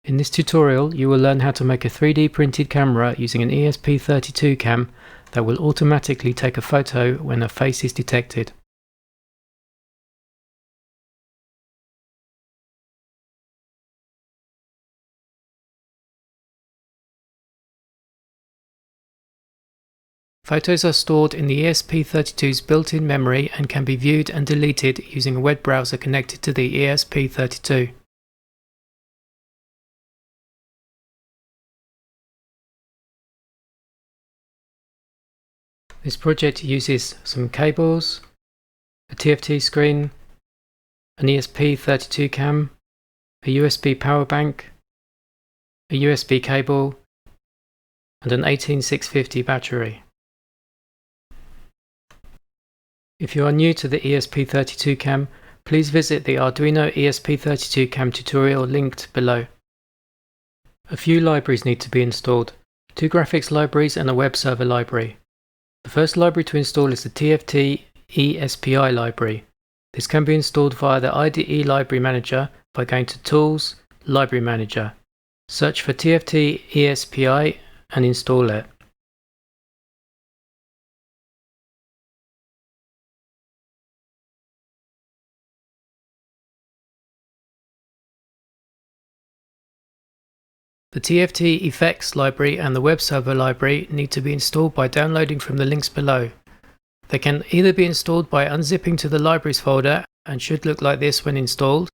In this tutorial, you will learn how to make a 3D printed camera using an ESP32-CAM that will automatically take a photo when a face is detected. Photos are stored in the ESP32's built-in memory and can be viewed and deleted using a web browser connected to the ESP32. This project uses some cables, a TFT screen, an ESP32-CAM, a USB power bank, a USB cable, and an 18650 battery. If you are new to the ESP32-CAM, please visit the Arduino ESP32-CAM tutorial linked below. A few libraries need to be installed, 2 graphics libraries and a web server library. The first library to install is the TFT ESPI library. This can be installed via the IDE Library Manager by going to Tools, Library Manager. Search for TFT ESPI and install it. The TFT Effects library and the web server library need to be installed by downloading from the links below. They can either be installed by unzipping to the libraries folder and should look like this when installed,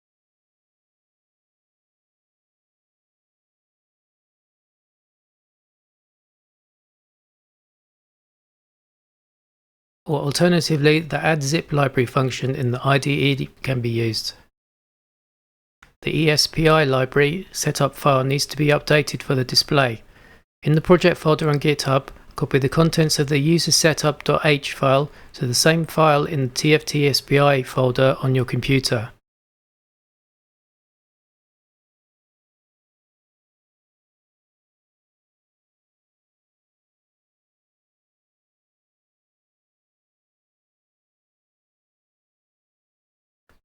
or alternatively the add zip library function in the IDE can be used. The ESPI library setup file needs to be updated for the display. In the project folder on GitHub, copy the contents of the user-setup.h file to the same file in the TFT ESPI folder on your computer.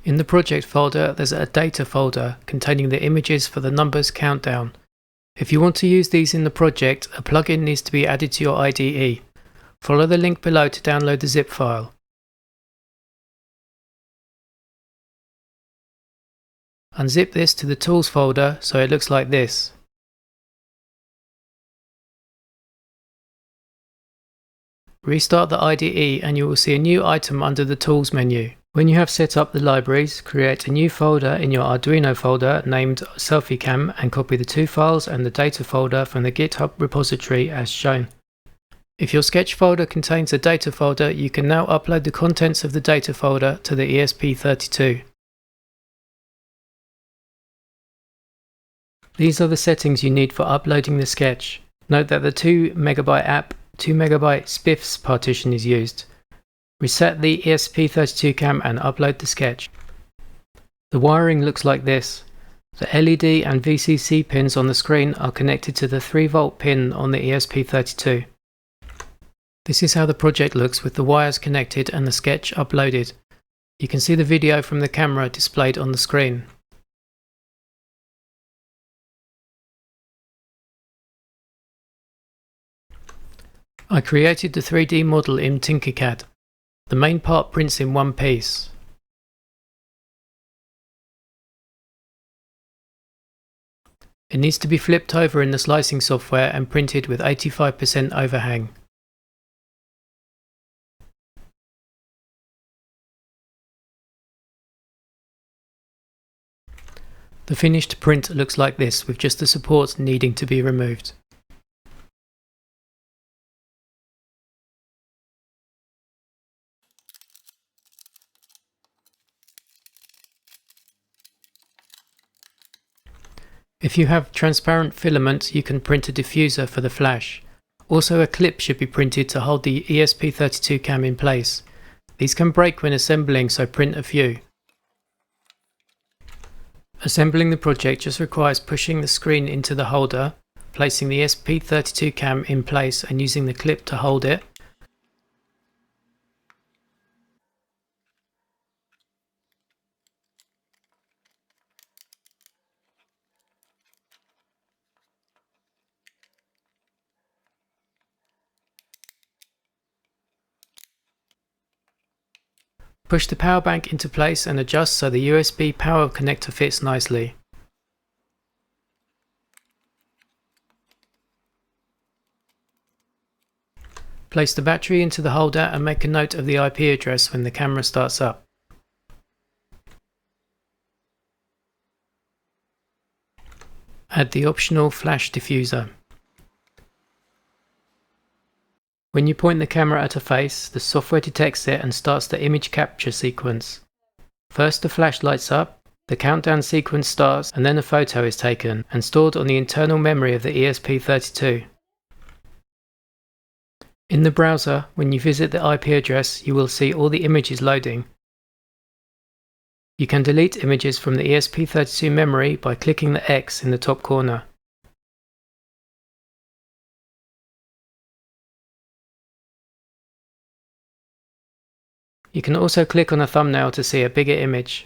In the project folder, there's a data folder containing the images for the numbers countdown. If you want to use these in the project, a plugin needs to be added to your IDE. Follow the link below to download the zip file. Unzip this to the Tools folder so it looks like this. Restart the IDE and you will see a new item under the Tools menu. When you have set up the libraries, create a new folder in your Arduino folder named SelfieCam and copy the 2 files and the data folder from the GitHub repository as shown. If your sketch folder contains a data folder, you can now upload the contents of the data folder to the ESP32. These are the settings you need for uploading the sketch. Note that the 2 MB app, 2 MB SPIFs partition is used. Reset the ESP32-CAM and upload the sketch. The wiring looks like this. The LED and VCC pins on the screen are connected to the 3V pin on the ESP32. This is how the project looks with the wires connected and the sketch uploaded. You can see the video from the camera displayed on the screen. I created the 3D model in Tinkercad. The main part prints in one piece. It needs to be flipped over in the slicing software and printed with 85% overhang. The finished print looks like this, with just the supports needing to be removed. If you have transparent filament, you can print a diffuser for the flash. Also, a clip should be printed to hold the ESP32-CAM in place. These can break when assembling, so print a few. Assembling the project just requires pushing the screen into the holder, placing the ESP32-CAM in place and using the clip to hold it. Push the power bank into place and adjust so the USB power connector fits nicely. Place the battery into the holder and make a note of the IP address when the camera starts up. Add the optional flash diffuser. When you point the camera at a face, the software detects it and starts the image capture sequence. First the flash lights up, the countdown sequence starts, and then a photo is taken and stored on the internal memory of the ESP32. In the browser, when you visit the IP address, you will see all the images loading. You can delete images from the ESP32 memory by clicking the X in the top corner. You can also click on a thumbnail to see a bigger image.